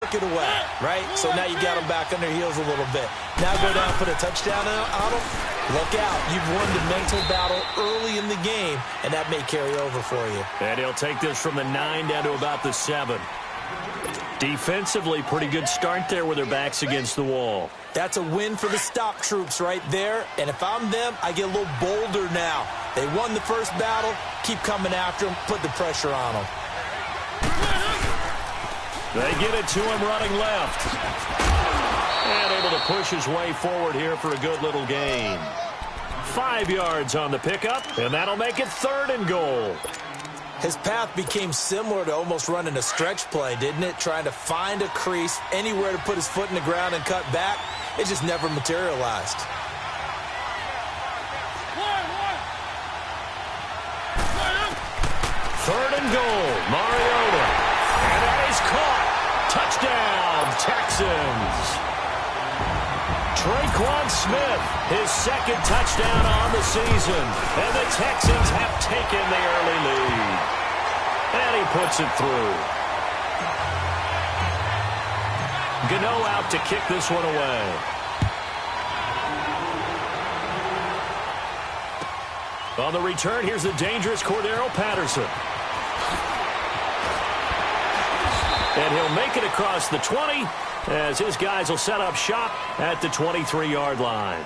took it away, right? So now you got them back on their heels a little bit. Now go down, put a touchdown on them. Look out. You've won the mental battle early in the game, and that may carry over for you. And he'll take this from the 9 down to about the 7. Defensively, pretty good start there with their backs against the wall. That's a win for the stock troops right there. And if I'm them, I get a little bolder now. They won the first battle. Keep coming after them. Put the pressure on them. They get it to him running left. And able to push his way forward here for a good little gain. 5 yards on the pickup, and that'll make it 3rd and goal. His path became similar to almost running a stretch play, didn't it? Trying to find a crease, anywhere to put his foot in the ground and cut back. It just never materialized. 3rd and goal, Mariota. And that is caught. Touchdown, Texans. Traquan Smith, his 2nd touchdown on the season. And the Texans have taken the early lead. And he puts it through. Gano out to kick this one away. On the return, here's the dangerous Cordero Patterson. And he'll make it across the 20 as his guys will set up shop at the 23-yard line.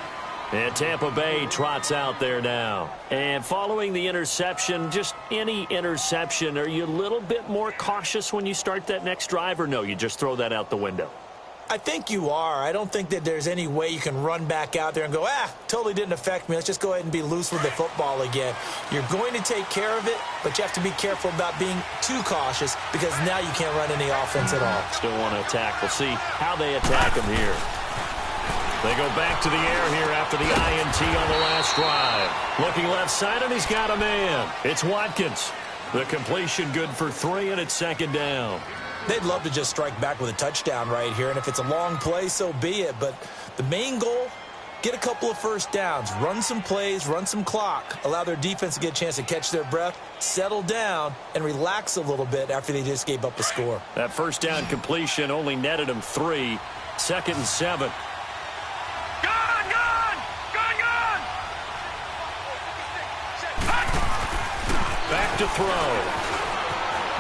And Tampa Bay trots out there now. And following the interception, just any interception, are you a little bit more cautious when you start that next drive, or no, you just throw that out the window? I think you are. I don't think that there's any way you can run back out there and go, totally didn't affect me. Let's just go ahead and be loose with the football again. You're going to take care of it, but you have to be careful about being too cautious because now you can't run any offense at all. Still want to attack. We'll see how they attack him here. They go back to the air here after the INT on the last drive. Looking left side, and he's got a man. It's Watkins. The completion good for 3, and it's 2nd down. They'd love to just strike back with a touchdown right here, and if it's a long play, so be it. But the main goal, get a couple of first downs, run some plays, run some clock, allow their defense to get a chance to catch their breath, settle down, and relax a little bit after they just gave up a score. That first down completion only netted them 3. 2nd and 7. Back to throw.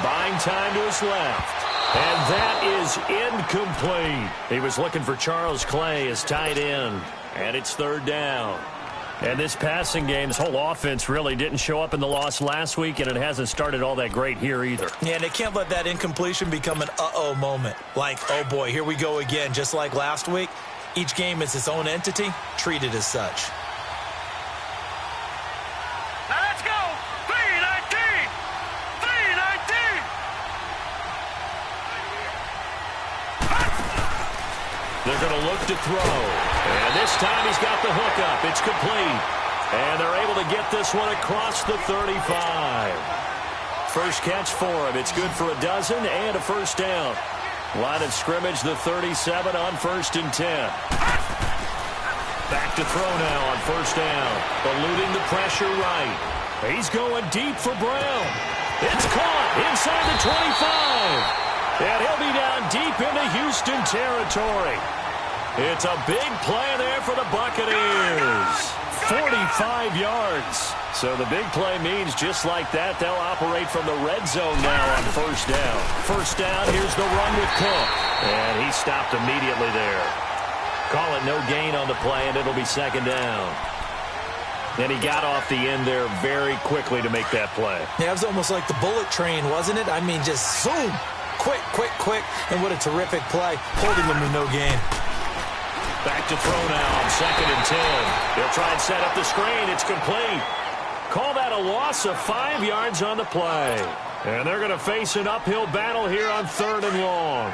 Buying time to his left. And that is incomplete. He was looking for Charles Clay as tight end. And it's 3rd down. And this passing game, this whole offense really didn't show up in the loss last week, and it hasn't started all that great here either. Yeah, and they can't let that incompletion become an uh-oh moment. Like, oh boy, here we go again, just like last week. Each game is its own entity, treated as such. They're going to look to throw. And this time he's got the hook up. It's complete. And they're able to get this one across the 35. First catch for him. It's good for a dozen and a first down. Line of scrimmage, the 37 on 1st and 10. Back to throw now on 1st down. Eluding the pressure right. He's going deep for Brown. It's caught inside the 25. And he'll be down deep into Houston territory. It's a big play there for the Buccaneers. 45 yards. So the big play means just like that, they'll operate from the red zone now on 1st down. 1st down, here's the run with Cook. And he stopped immediately there. Call it no gain on the play, and it'll be 2nd down. And he got off the end there very quickly to make that play. Yeah, it was almost like the bullet train, wasn't it? I mean, just zoom. Quick, quick, quick. And what a terrific play, holding them to no gain. Back to throw now on 2nd and 10. He'll try and set up the screen. It's complete. Call that a loss of 5 yards on the play. And they're going to face an uphill battle here on 3rd and long.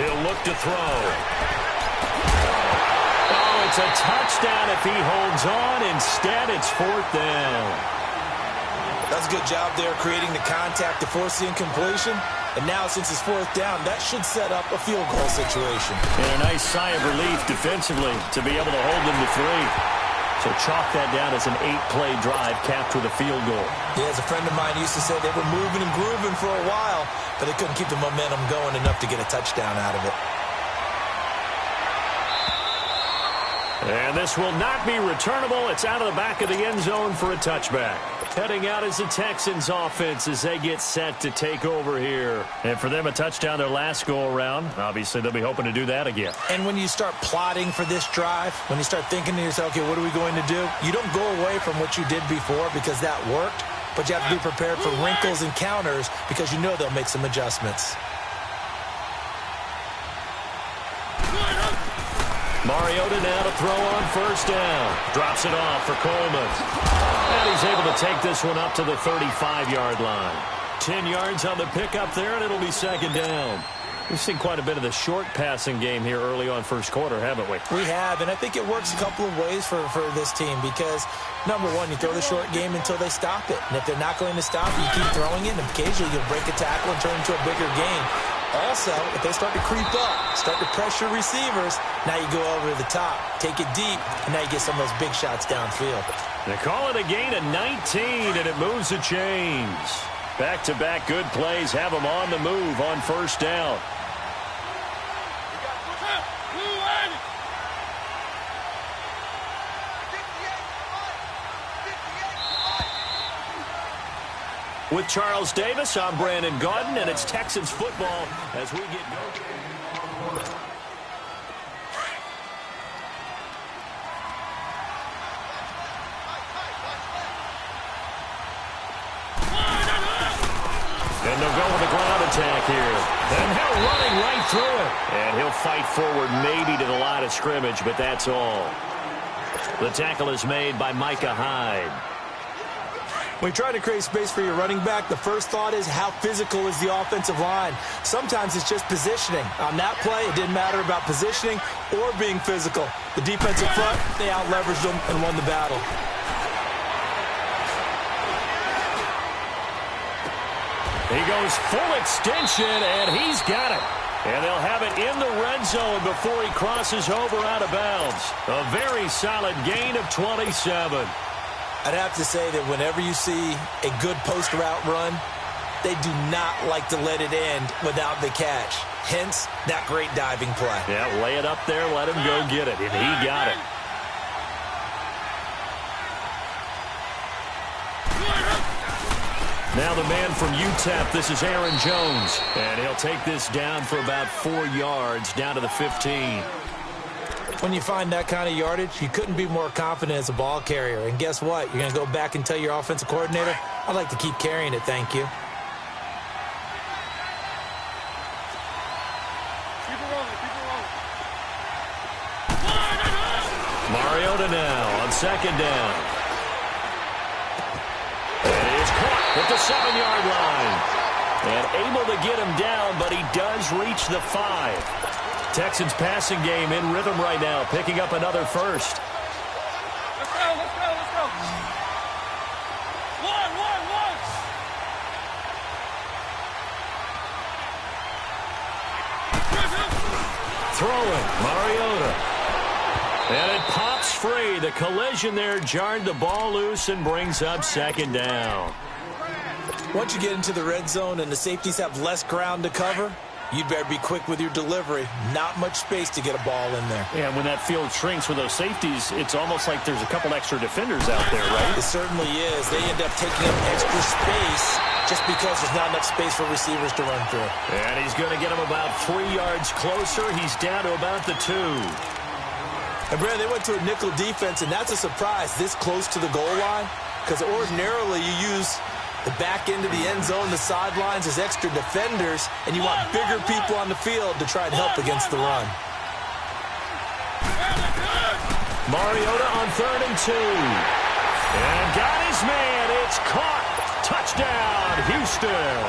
He'll look to throw. Oh, it's a touchdown if he holds on. Instead, it's 4th down. That's a good job there creating the contact to force the incompletion. And now, since it's 4th down, that should set up a field goal situation. And a nice sigh of relief defensively to be able to hold them to 3. So chalk that down as an 8-play drive capped with a field goal. Yeah, as a friend of mine used to say, they were moving and grooving for a while, but they couldn't keep the momentum going enough to get a touchdown out of it. And this will not be returnable. It's out of the back of the end zone for a touchback. Heading out is the Texans offense as they get set to take over here. And for them, a touchdown their last go-around. Obviously, they'll be hoping to do that again. And when you start plotting for this drive, when you start thinking to yourself, okay, what are we going to do? You don't go away from what you did before because that worked, but you have to be prepared for wrinkles and counters because you know they'll make some adjustments. Mariota now to throw on first down. Drops it off for Coleman. And he's able to take this one up to the 35-yard line. 10 yards on the pickup there, and it'll be second down. We've seen quite a bit of the short passing game here early on first quarter, haven't we? We have, and I think it works a couple of ways for this team because, number one, you throw the short game until they stop it. And if they're not going to stop it, you keep throwing it, and occasionally you'll break a tackle and turn it into a bigger game. Also, if they start to creep up, start to pressure receivers, now you go over to the top, take it deep, and now you get some of those big shots downfield. They call it a gain of 19, and it moves the chains. Back-to-back good plays have them on the move on first down. With Charles Davis, I'm Brandon Gaudin, and it's Texans football as we get going. And they'll go with a ground attack here. And they're running right through it. And he'll fight forward maybe to the line of scrimmage, but that's all. The tackle is made by Micah Hyde. When you try to create space for your running back, the first thought is how physical is the offensive line. Sometimes it's just positioning. On that play, it didn't matter about positioning or being physical. The defensive front, they out-leveraged them and won the battle. He goes full extension, and he's got it. And they'll have it in the red zone before he crosses over out of bounds. A very solid gain of 27. I'd have to say that whenever you see a good post route run, they do not like to let it end without the catch. Hence, that great diving play. Yeah, lay it up there, let him go get it, and he got it. Now the man from UTEP, this is Aaron Jones. And he'll take this down for about 4 yards, down to the 15. When you find that kind of yardage, you couldn't be more confident as a ball carrier. And guess what? You're going to go back and tell your offensive coordinator, I'd like to keep carrying it, thank you. Keep it rolling, keep it rolling. Mariota now on second down. And it's caught at the 7-yard line. And able to get him down, but he does reach the 5. Texans passing game in rhythm right now, picking up another first. Let's go, let's go, let's go. One. Throwing, Mariota. And it pops free. The collision there jarred the ball loose and brings up second down. Once you get into the red zone and the safeties have less ground to cover, you'd better be quick with your delivery. Not much space to get a ball in there. Yeah, when that field shrinks with those safeties, it's almost like there's a couple extra defenders out there, right? It certainly is. They end up taking up extra space just because there's not enough space for receivers to run through. And he's going to get him about 3 yards closer. He's down to about the 2. And, Brad, they went to a nickel defense, and that's a surprise this close to the goal line because ordinarily you use the back end of the end zone, the sidelines as extra defenders, and you want bigger people on the field to try and help against the run. Mariota on 3rd and 2. And got his man. It's caught. Touchdown, Houston.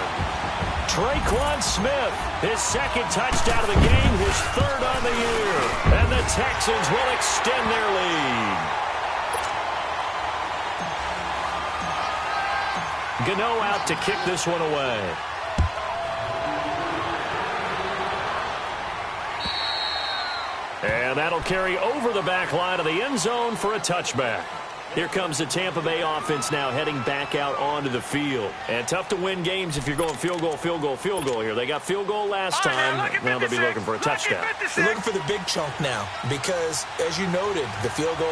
Traquan Smith, his second touchdown of the game, his 3rd on the year. And the Texans will extend their lead. Gano out to kick this one away. And that'll carry over the back line of the end zone for a touchback. Here comes the Tampa Bay offense now heading back out onto the field. And tough to win games if you're going field goal, field goal, field goal here. They got field goal last time. Now they'll be looking for a touchdown. They're looking for the big chunk now because, as you noted, the field goal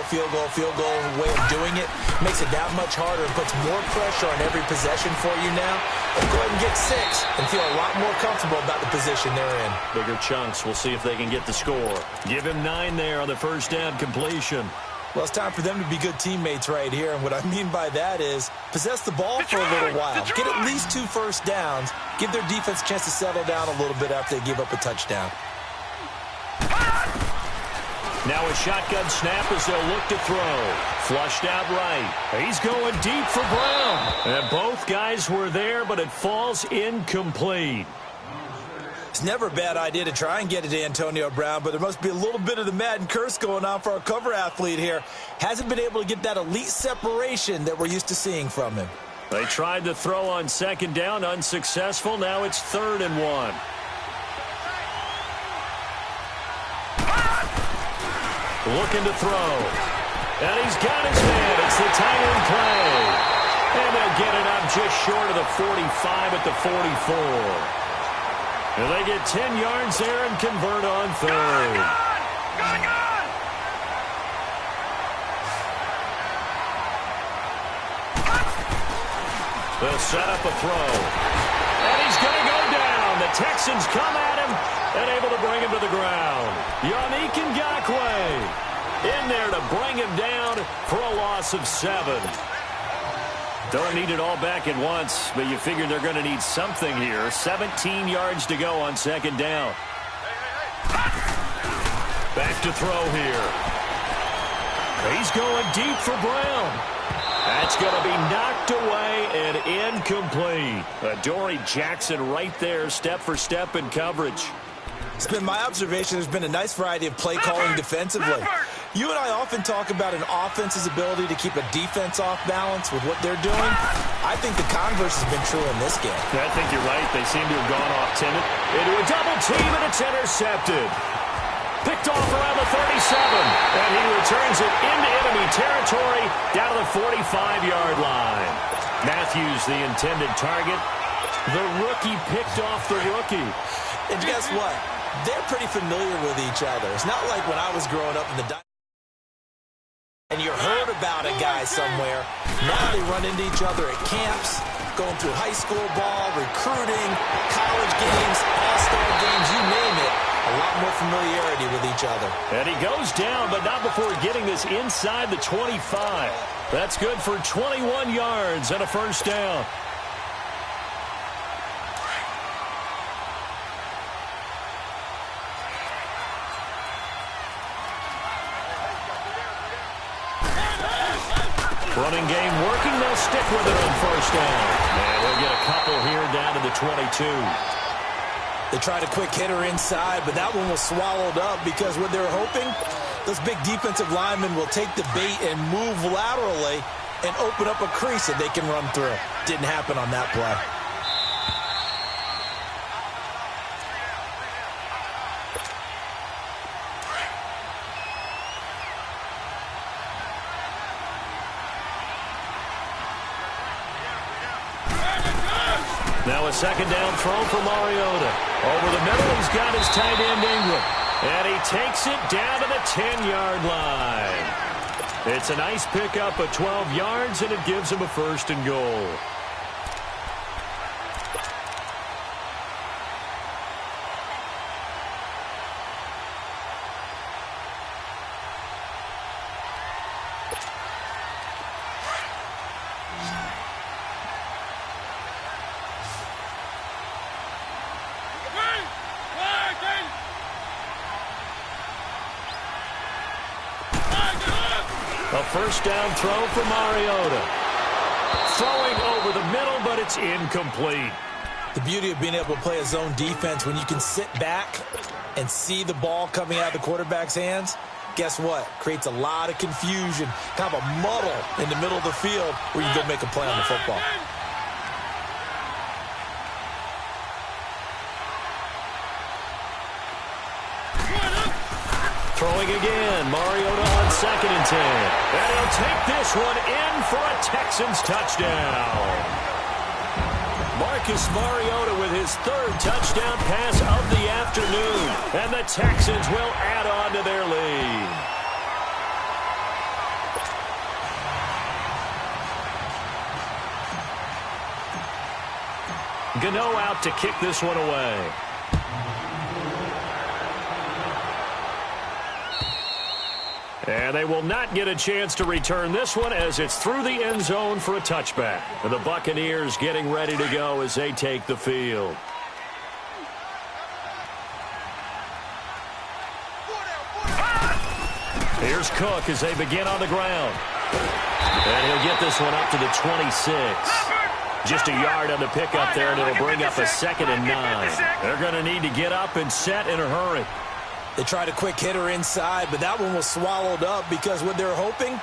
way of doing it makes it that much harder and puts more pressure on every possession for you now. They'll go ahead and get 6 and feel a lot more comfortable about the position they're in. Bigger chunks. We'll see if they can get the score. Give him 9 there on the first down completion. Well, it's time for them to be good teammates right here. And what I mean by that is possess the ball for a little while. Get at least 2 first downs. Give their defense a chance to settle down a little bit after they give up a touchdown. Now a shotgun snap as they'll look to throw. Flushed out right. He's going deep for Brown. And both guys were there, but it falls incomplete. It's never a bad idea to try and get it to Antonio Brown, but there must be a little bit of the Madden curse going on for our cover athlete here. Hasn't been able to get that elite separation that we're used to seeing from him. They tried to throw on second down, unsuccessful. Now it's 3rd and 1. Looking to throw. And he's got his man. It's the tight end play. And they'll get it up just short of the 45 at the 44. And they get 10 yards there and convert on 3rd. They'll set up a throw. And he's going to go down. The Texans come at him and able to bring him to the ground. Yannick Ngakoue in there to bring him down for a loss of 7. Don't need it all back at once, but you figure they're going to need something here. 17 yards to go on second down. Back to throw here. He's going deep for Brown. That's going to be knocked away and incomplete. Adoree Jackson right there, step for step in coverage. It's been my observation there's been a nice variety of play calling defensively. You and I often talk about an offense's ability to keep a defense off balance with what they're doing. I think the converse has been true in this game. I think you're right. They seem to have gone off timid into a double team, and it's intercepted. Picked off around the 37, and he returns it into enemy territory down to the 45-yard line. Matthews, the intended target. The rookie picked off the rookie. And guess what? They're pretty familiar with each other. It's not like when I was growing up in the and you heard about a guy somewhere. Now they run into each other at camps, going through high school ball, recruiting, college games, all-star games, you name it. A lot more familiarity with each other. And he goes down, but not before getting this inside the 25. That's good for 21 yards and a first down. Running game working. They'll stick with it on first down. And they'll get a couple here down to the 22. They tried a quick hitter inside, but that one was swallowed up because what they were hoping, those big defensive linemen will take the bait and move laterally and open up a crease that they can run through. Didn't happen on that play. Now a second down throw for Mariota. Over the middle, he's got his tight end Ingram. And he takes it down to the 10-yard line. It's a nice pickup of 12 yards, and it gives him a first and goal. A first down throw for Mariota. Throwing over the middle, but it's incomplete. The beauty of being able to play a zone defense when you can sit back and see the ball coming out of the quarterback's hands, guess what? Creates a lot of confusion, kind of a muddle in the middle of the field where you go make a play on the football. Throwing again. Mariota on 2nd and 10. And he'll take this one in for a Texans touchdown. Marcus Mariota with his 3rd touchdown pass of the afternoon. And the Texans will add on to their lead. Gano out to kick this one away. And they will not get a chance to return this one as it's through the end zone for a touchback. And the Buccaneers getting ready to go as they take the field. Here's Cook as they begin on the ground. And he'll get this one up to the 26. Just a yard on the pickup there, and it'll bring up a 2nd and 9. They're going to need to get up and set in a hurry. They tried a quick hitter inside, but that one was swallowed up because what they're hoping,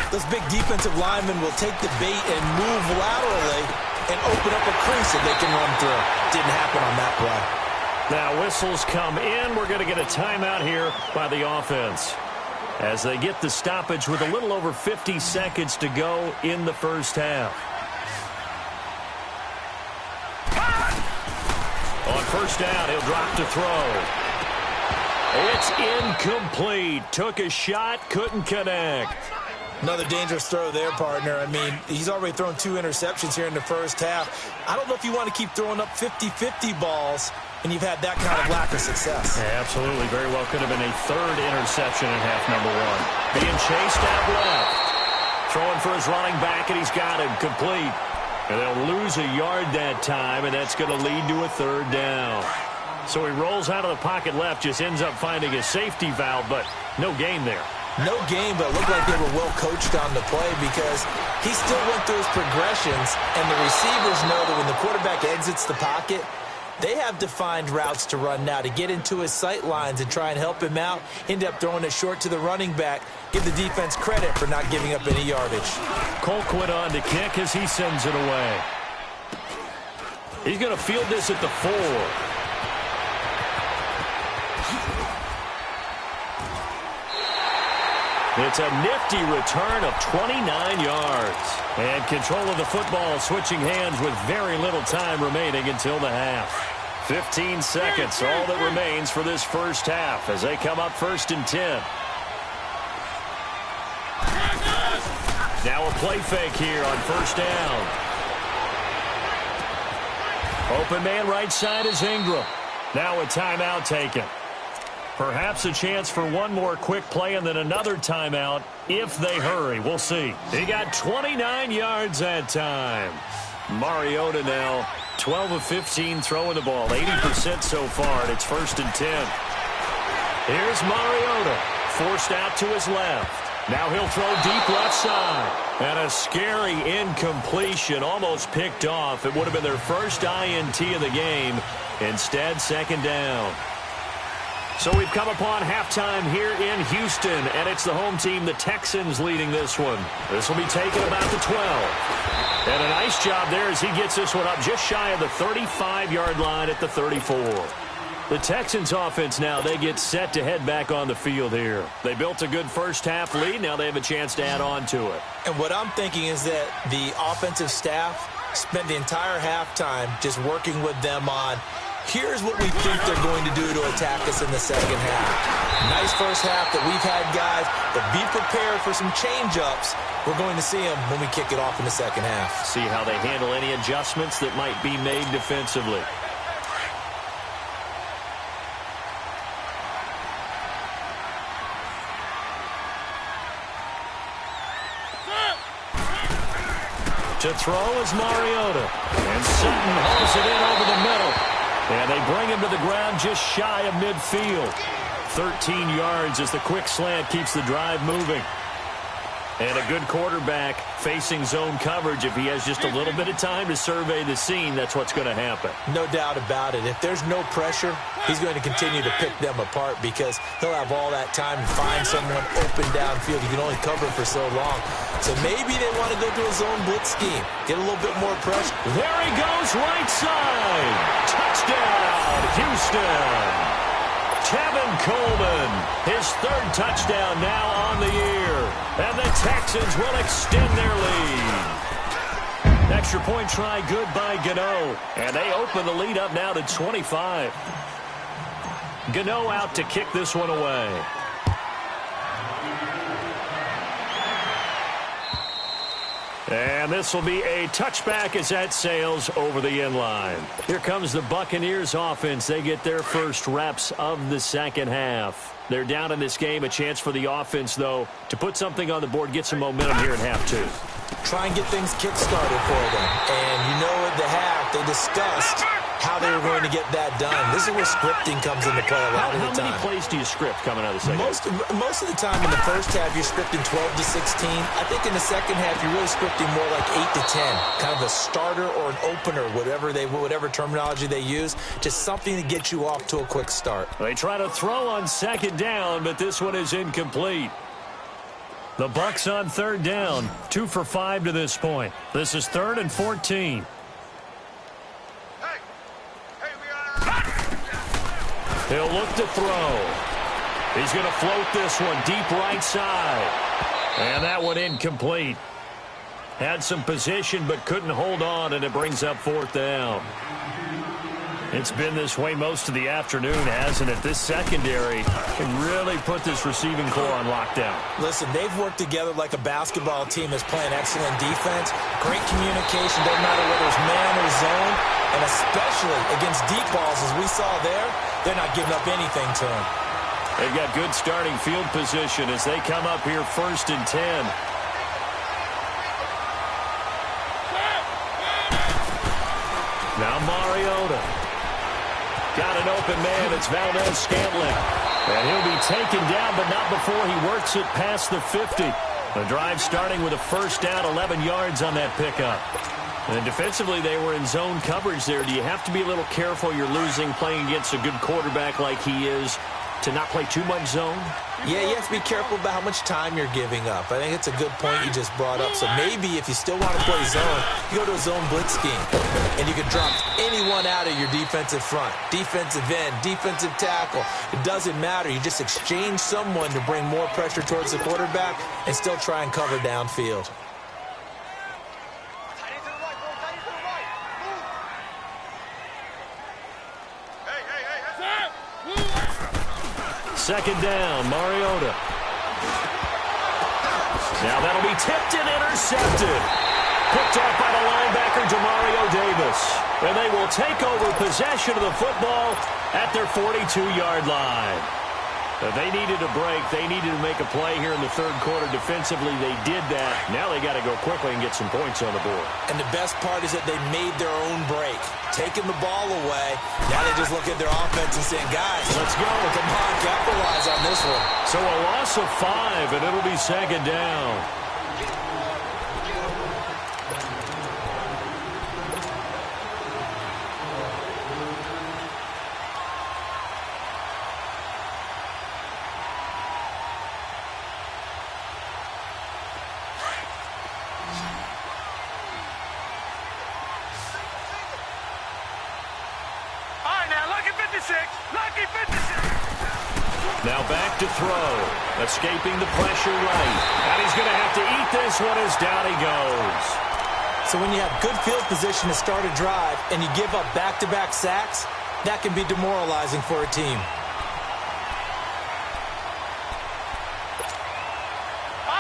those big defensive linemen will take the bait and move laterally and open up a crease that they can run through. Didn't happen on that play. Now whistles come in. We're going to get a timeout here by the offense as they get the stoppage with a little over 50 seconds to go in the first half. On first down, he'll drop to throw. It's incomplete. Took a shot, couldn't connect. Another dangerous throw there, partner. I mean, he's already thrown 2 interceptions here in the first half. I don't know if you want to keep throwing up 50-50 balls and you've had that kind of lack of success. Yeah, absolutely. Very well could have been a 3rd interception in half number 1. Being chased out left. Throwing for his running back, and he's got him complete. And they'll lose a yard that time, and that's going to lead to a 3rd down. So he rolls out of the pocket left, just ends up finding a safety valve, but no gain there. No gain, but it looked like they were well coached on the play because he still went through his progressions, and the receivers know that when the quarterback exits the pocket, they have defined routes to run now to get into his sight lines and try and help him out. End up throwing it short to the running back. Give the defense credit for not giving up any yardage. Colquitt on to kick as he sends it away. He's going to field this at the 4. It's a nifty return of 29 yards. And control of the football switching hands with very little time remaining until the half. 15 seconds, all that remains for this first half as they come up 1st and 10. Now a play fake here on first down. Open man right side is Ingram. Now a timeout taken. Perhaps a chance for one more quick play and then another timeout if they hurry. We'll see. He got 29 yards that time. Mariota now 12 of 15 throwing the ball. 80% so far, and it's 1st and 10. Here's Mariota. Forced out to his left. Now he'll throw deep left side. And a scary incompletion, almost picked off. It would have been their first INT of the game. Instead, 2nd down. So we've come upon halftime here in Houston, and it's the home team, the Texans, leading this one. This will be taken about the 12. And a nice job there as he gets this one up just shy of the 35-yard line at the 34. The Texans offense now, they get set to head back on the field here. They built a good first half lead. Now they have a chance to add on to it. And what I'm thinking is that the offensive staff spent the entire halftime just working with them on here's what we think they're going to do to attack us in the second half. Nice first half that we've had, guys, but be prepared for some change-ups. We're going to see them when we kick it off in the second half. See how they handle any adjustments that might be made defensively. To throw is Mariota. And Sutton hauls it in over the middle. And they bring him to the ground just shy of midfield. 13 yards as the quick slant keeps the drive moving. And a good quarterback facing zone coverage. If he has just a little bit of time to survey the scene, that's what's going to happen. No doubt about it. If there's no pressure, he's going to continue to pick them apart because he'll have all that time to find someone open downfield. He can only cover for so long. So maybe they want to go to a zone blitz scheme. Get a little bit more pressure. There he goes, right side. Touchdown, Houston. Tevin Coleman, his third touchdown now on the year. And the Texans will extend their lead. Extra point try good by Gano. And they open the lead up now to 25. Gano out to kick this one away. And this will be a touchback as that sails over the end line. Here comes the Buccaneers offense. They get their first reps of the second half. They're down in this game. A chance for the offense, though, to put something on the board, get some momentum here in half two. Try and get things kick-started for them. And you know at the half, they discussed how they were going to get that done. This is where scripting comes into play a lot of the time. How many plays do you script coming out of the second half? Most of the time in the first half, you're scripting 12 to 16. I think in the second half, you're really scripting more like 8 to 10. Kind of a starter or an opener, whatever terminology they use. Just something to get you off to a quick start. They try to throw on second down, but this one is incomplete. The Bucs on third down, 2 for 5 to this point. This is 3rd and 14. He'll look to throw. He's going to float this one deep right side. And that one incomplete. Had some position but couldn't hold on, and it brings up 4th down. It's been this way most of the afternoon, hasn't it? This secondary can really put this receiving core on lockdown. Listen, they've worked together like a basketball team that's playing excellent defense. Great communication, doesn't matter whether it's man or zone. And especially against deep balls, as we saw there, they're not giving up anything to them. They've got good starting field position as they come up here 1st and 10. Now Mariota. Got an open man. It's Valdez-Scantling. And he'll be taken down, but not before he works it past the 50. The drive starting with a first down, 11 yards on that pickup. And defensively, they were in zone coverage there. Do you have to be a little careful? You're losing playing against a good quarterback like he is to not play too much zone? Yeah, you have to be careful about how much time you're giving up. I think it's a good point you just brought up. So maybe if you still want to play zone, you go to a zone blitz scheme. And you can drop anyone out of your defensive front. Defensive end, defensive tackle. It doesn't matter. You just exchange someone to bring more pressure towards the quarterback and still try and cover downfield. Second down, Mariota. Now that'll be tipped and intercepted. Picked off by the linebacker, Demario Davis. And they will take over possession of the football at their 42-yard line. They needed a break. They needed to make a play here in the third quarter. Defensively, they did that. Now they got to go quickly and get some points on the board. And the best part is that they made their own break. Taking the ball away. Now they just look at their offense and saying, guys, let's go. Come on, capitalize on this one. So a loss of 5, and it'll be second down. Now back to throw. Escaping the pressure right. And he's going to have to eat this one as down he goes. So when you have good field position to start a drive and you give up back-to-back sacks, that can be demoralizing for a team.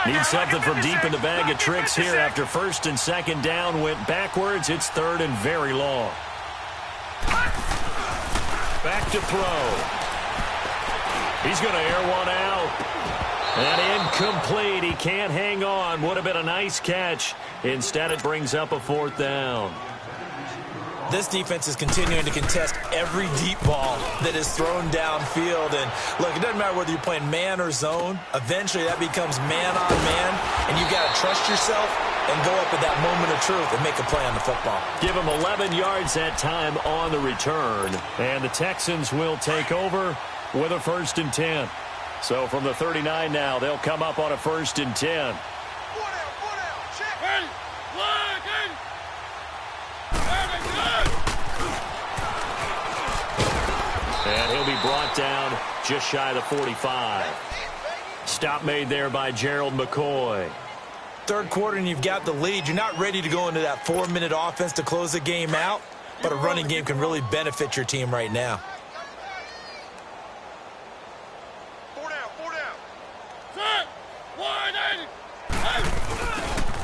Need something from deep in the bag of tricks here after 1st and 2nd down went backwards. It's 3rd and very long. Back to throw. He's going to air one out. And incomplete. He can't hang on. Would have been a nice catch. Instead, it brings up a 4th down. This defense is continuing to contest every deep ball that is thrown downfield. And, look, it doesn't matter whether you're playing man or zone. Eventually, that becomes man-on-man. And you got to trust yourself and go up at that moment of truth and make a play on the football. Give him 11 yards that time on the return. And the Texans will take over with a 1st and 10. So from the 39 now, they'll come up on a 1st and 10. And he'll be brought down just shy of the 45. Stop made there by Gerald McCoy. Third quarter and you've got the lead. You're not ready to go into that 4-minute offense to close the game out, but a running game can really benefit your team right now.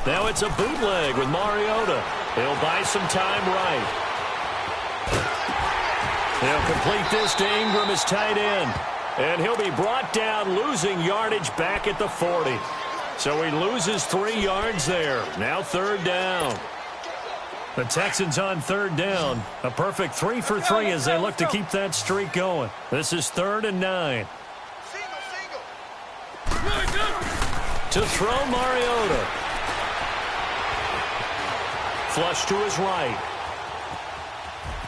Now it's a bootleg with Mariota. He'll buy some time right. He'll complete this to Ingram, his tight end. And he'll be brought down, losing yardage back at the 40. So he loses 3 yards there. Now third down. The Texans on third down. A perfect 3 for 3 as they look to keep that streak going. This is 3rd and 9. To throw Mariota. Flush to his right.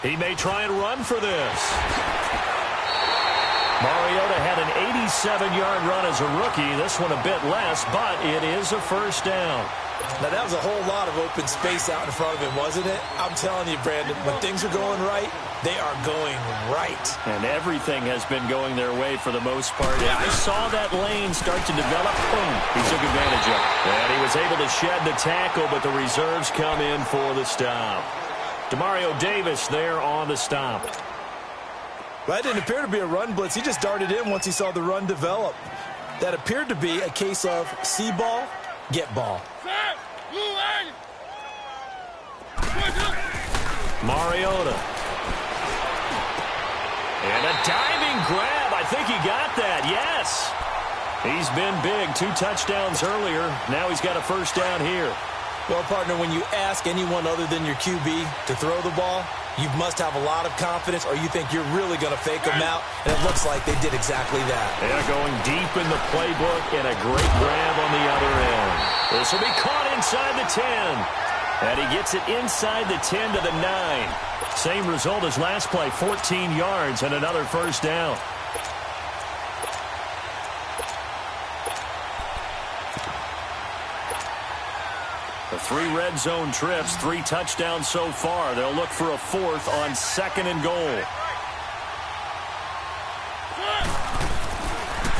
He may try and run for this. Mariota had an 87-yard run as a rookie. This one a bit less, but it is a first down. Now, that was a whole lot of open space out in front of him, wasn't it? I'm telling you, Brandon, when things are going right, they are going right. And everything has been going their way for the most part. Yeah, I saw that lane start to develop. Boom. He took advantage of it. And he was able to shed the tackle, but the reserves come in for the stop. Demario Davis there on the stop. That didn't appear to be a run blitz. He just darted in once he saw the run develop. That appeared to be a case of see ball, get ball. Mariota. And a diving grab. I think he got that. Yes. He's been big. 2 touchdowns earlier. Now he's got a first down here. Well, partner, when you ask anyone other than your QB to throw the ball, you must have a lot of confidence or you think you're really going to fake them out, and it looks like they did exactly that. They're going deep in the playbook and a great grab on the other end. This will be caught inside the 10. And he gets it inside the 10 to the 9. Same result as last play, 14 yards and another first down. The 3 red zone trips, 3 touchdowns so far. They'll look for a 4th on 2nd and goal.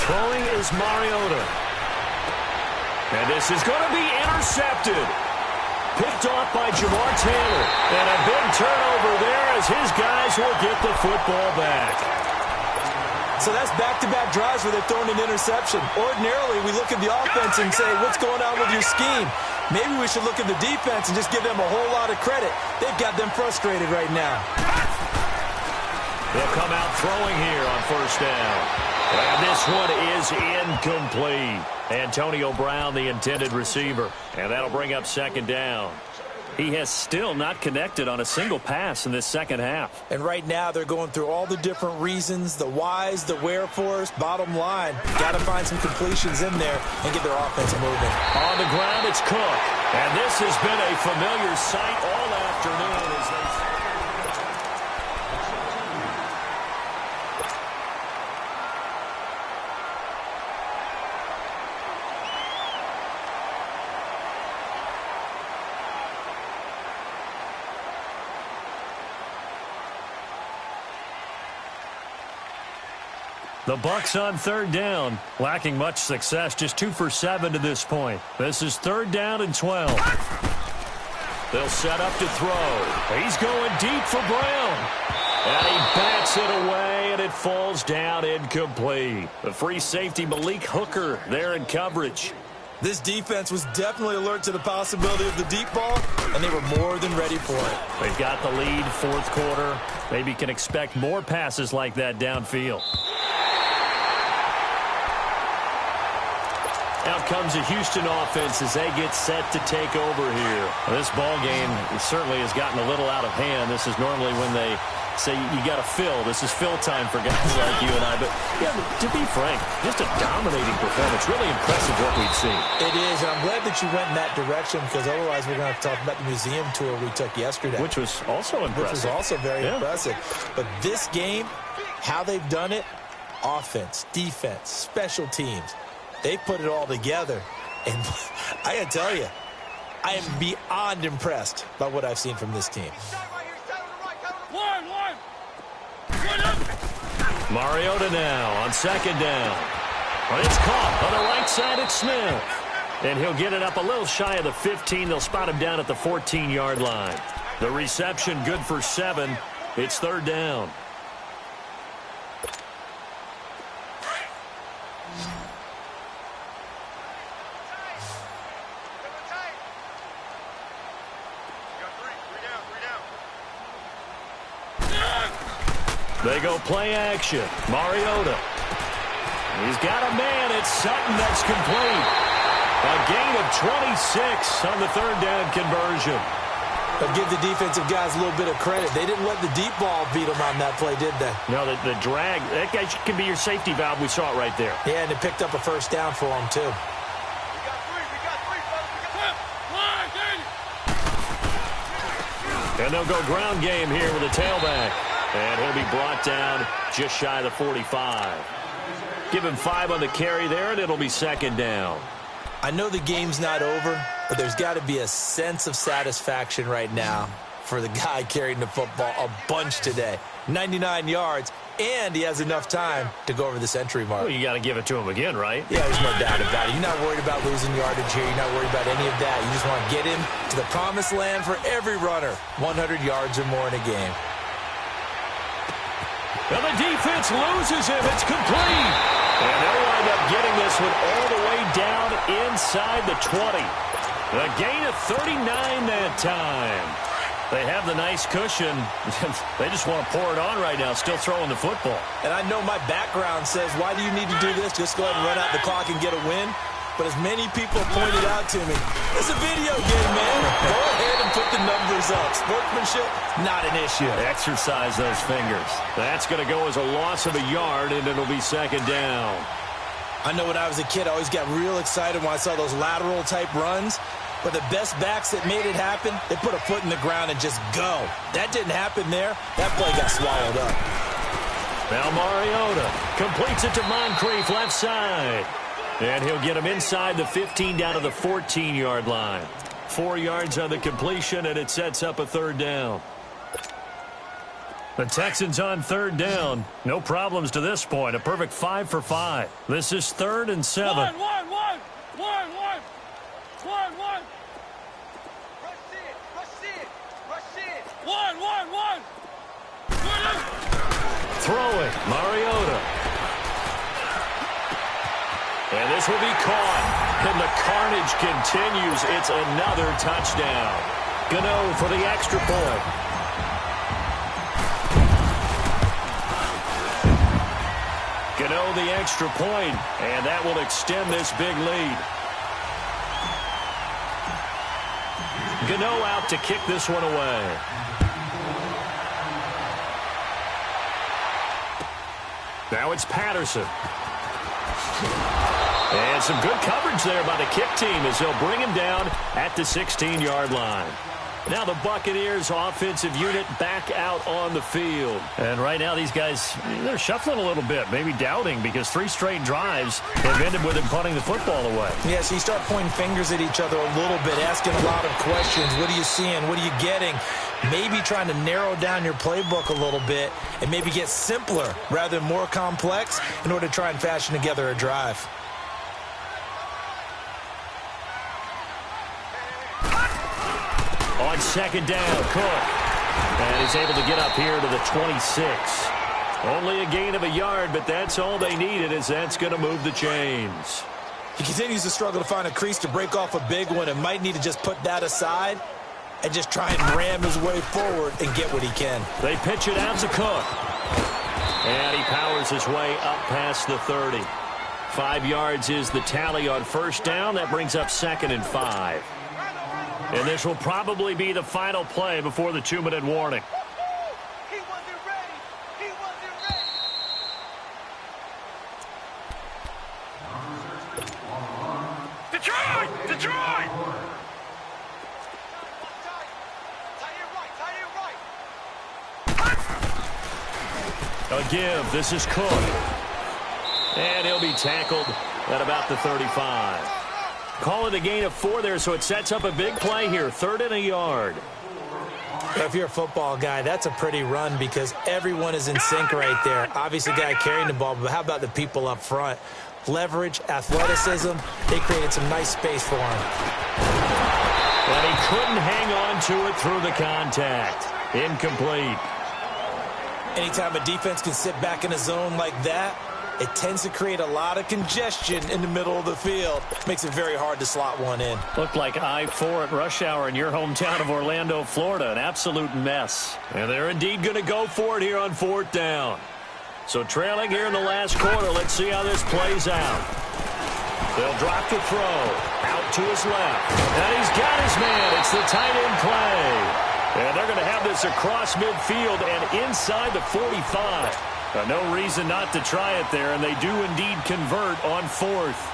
Throwing is Mariota. And this is going to be intercepted. Picked off by Jamar Taylor. And a big turnover there as his guys will get the football back. So that's back-to-back drives where they've thrown an interception. Ordinarily, we look at the offense and say, what's going on with your scheme? Maybe we should look at the defense and just give them a whole lot of credit. They've got them frustrated right now. They'll come out throwing here on first down. And this one is incomplete. Antonio Brown, the intended receiver. And that'll bring up 2nd down. He has still not connected on a single pass in this second half. And right now they're going through all the different reasons, the whys, the wherefores. Bottom line, got to find some completions in there and get their offense moving. On the ground, it's Cook. And this has been a familiar sight all afternoon as they... The Bucs on 3rd down, lacking much success, just 2 for 7 to this point. This is 3rd down and 12. They'll set up to throw. He's going deep for Brown. And he bats it away, and it falls down incomplete. The free safety, Malik Hooker, there in coverage. This defense was definitely alert to the possibility of the deep ball, and they were more than ready for it. They've got the lead, 4th quarter. Maybe can expect more passes like that downfield. Out comes the Houston offense as they get set to take over here. This ball game certainly has gotten a little out of hand. This is normally when they say you got to fill. This is fill time for guys like you and I. But, yeah, to be frank, just a dominating performance. Really impressive what we've seen. It is, and I'm glad that you went in that direction because otherwise we're going to have to talk about the museum tour we took yesterday. Which was also impressive. Which was also very impressive. But this game, how they've done it, offense, defense, special teams, they put it all together. And I got to tell you, I am beyond impressed by what I've seen from this team. Mariota now on second down. It's caught on the right side at Smith. And he'll get it up a little shy of the 15. They'll spot him down at the 14-yard line. The reception good for 7. It's third down. They go play action. Mariota. He's got a man. It's Sutton that's complete. A gain of 26 on the third down conversion. But give the defensive guys a little bit of credit. They didn't let the deep ball beat them on that play, did they? No, the drag, that guy can be your safety valve. We saw it right there. Yeah, and it picked up a first down for them, too. And they'll go ground game here with a tailback. And he'll be brought down just shy of the 45. Give him 5 on the carry there, and it'll be second down. I know the game's not over, but there's got to be a sense of satisfaction right now for the guy carrying the football a bunch today. 99 yards, and he has enough time to go over the century mark. Well, you got to give it to him again, right? Yeah, there's no doubt about it. You're not worried about losing yardage here. You're not worried about any of that. You just want to get him to the promised land for every runner. 100 yards or more in a game. Well, the defense loses him. It's complete. And they'll wind up getting this one all the way down inside the 20. A gain of 39 that time. They have the nice cushion. They just want to pour it on right now, still throwing the football. And I know my background says, why do you need to do this? Just go ahead and run out the clock and get a win. But as many people pointed out to me, it's a video game, man. Go ahead and put the numbers up. Sportsmanship, not an issue. Exercise those fingers. That's going to go as a loss of a yard, and it'll be second down. I know when I was a kid, I always got real excited when I saw those lateral-type runs. But the best backs that made it happen, they put a foot in the ground and just go. That didn't happen there. That play got swallowed up. Now Mariota completes it to Moncrief left side. And he'll get him inside the 15 down to the 14-yard line. 4 yards on the completion, and it sets up a third down. The Texans on third down. No problems to this point. A perfect 5 for 5. This is 3rd and 7. One. Throwing, Mariota. And this will be caught. And the carnage continues. It's another touchdown. Gano for the extra point. Gano the extra point, and that will extend this big lead. Gano out to kick this one away. Now it's Patterson. And some good coverage there by the kick team as they'll bring him down at the 16-yard line. Now the Buccaneers offensive unit back out on the field. And right now these guys, they're shuffling a little bit, maybe doubting, because 3 straight drives have ended with them punting the football away. Yeah, so you start pointing fingers at each other a little bit, asking a lot of questions. What are you seeing? What are you getting? Maybe trying to narrow down your playbook a little bit and maybe get simpler rather than more complex in order to try and fashion together a drive. On second down, Cook. And he's able to get up here to the 26. Only a gain of a yard, but that's all they needed, as that's going to move the chains. He continues to struggle to find a crease to break off a big one and might need to just put that aside and just try and ram his way forward and get what he can. They pitch it out to Cook. And he powers his way up past the 30. 5 yards is the tally on first down. That brings up 2nd and 5. And this will probably be the final play before the 2-minute warning. He wasn't ready. He wasn't ready. Detroit! Detroit! A give. This is Cook. And he'll be tackled at about the 35. Call it a gain of 4 there, so it sets up a big play here. 3rd and a yard. If you're a football guy, that's a pretty run because everyone is in sync right there. Obviously, the guy carrying the ball, but how about the people up front? Leverage, athleticism, they created some nice space for him. And he couldn't hang on to it through the contact. Incomplete. Anytime a defense can sit back in a zone like that, it tends to create a lot of congestion in the middle of the field. Makes it very hard to slot one in. Looked like I-4 at rush hour in your hometown of Orlando, Florida. An absolute mess. And they're indeed going to go for it here on 4th down. So trailing here in the last quarter, let's see how this plays out. They'll drop the throw. Out to his left. And he's got his man. It's the tight end play. And they're going to have this across midfield and inside the 45. No reason not to try it there, and they do indeed convert on 4th.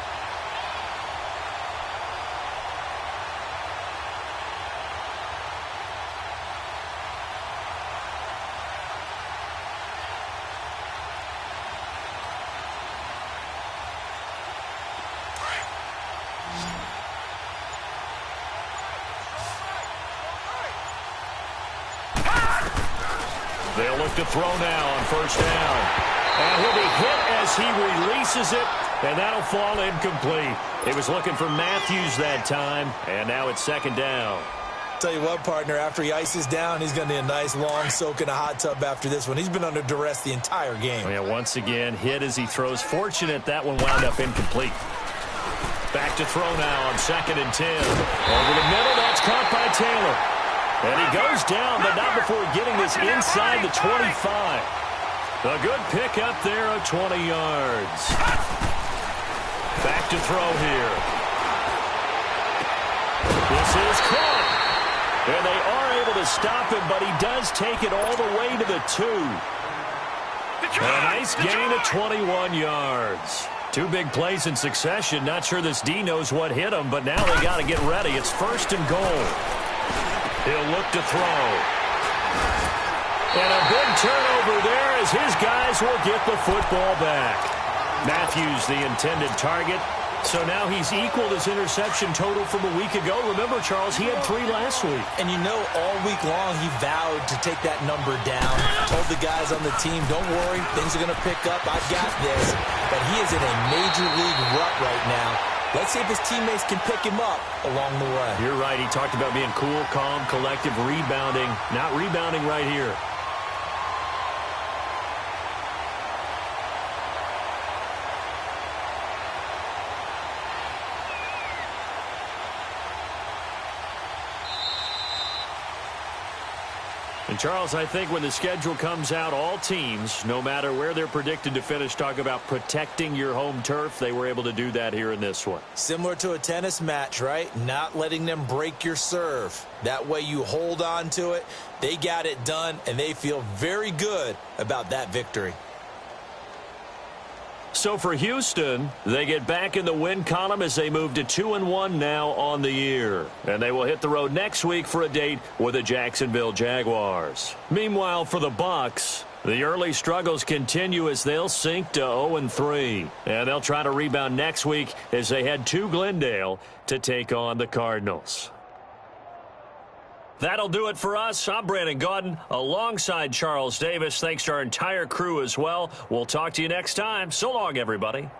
They'll look to throw now on 1st down. And he'll be hit as he releases it, and that'll fall incomplete. He was looking for Matthews that time, and now it's 2nd down. Tell you what, partner, after he ices down, he's going to need a nice long soak in a hot tub after this one. He's been under duress the entire game. Yeah, once again, hit as he throws. Fortunate that one wound up incomplete. Back to throw now on 2nd and 10. Over the middle, that's caught by Taylor. And he goes down, but not before getting this inside the 25. A good pick up there of 20 yards. Back to throw here. This is caught. And they are able to stop him, but he does take it all the way to the 2. A nice gain of 21 yards. 2 big plays in succession. Not sure this D knows what hit him, but now they got to get ready. It's 1st and goal. He'll look to throw. And a big turnover there as his guys will get the football back. Matthews, the intended target. So now he's equaled his interception total from a week ago. Remember, Charles, he had 3 last week. And you know, all week long he vowed to take that number down. Told the guys on the team, don't worry, things are going to pick up. I've got this. But he is in a major league rut right now. Let's see if his teammates can pick him up along the way. You're right. He talked about being cool, calm, collective, rebounding. Not rebounding right here. And, Charles, I think when the schedule comes out, all teams, no matter where they're predicted to finish, talk about protecting your home turf. They were able to do that here in this one. Similar to a tennis match, right? Not letting them break your serve. That way you hold on to it. They got it done, and they feel very good about that victory. So for Houston, they get back in the win column as they move to 2-1 now on the year. And they will hit the road next week for a date with the Jacksonville Jaguars. Meanwhile, for the Bucs, the early struggles continue as they'll sink to 0-3. And they'll try to rebound next week as they head to Glendale to take on the Cardinals. That'll do it for us. I'm Brandon Gaudin alongside Charles Davis. Thanks to our entire crew as well. We'll talk to you next time. So long, everybody.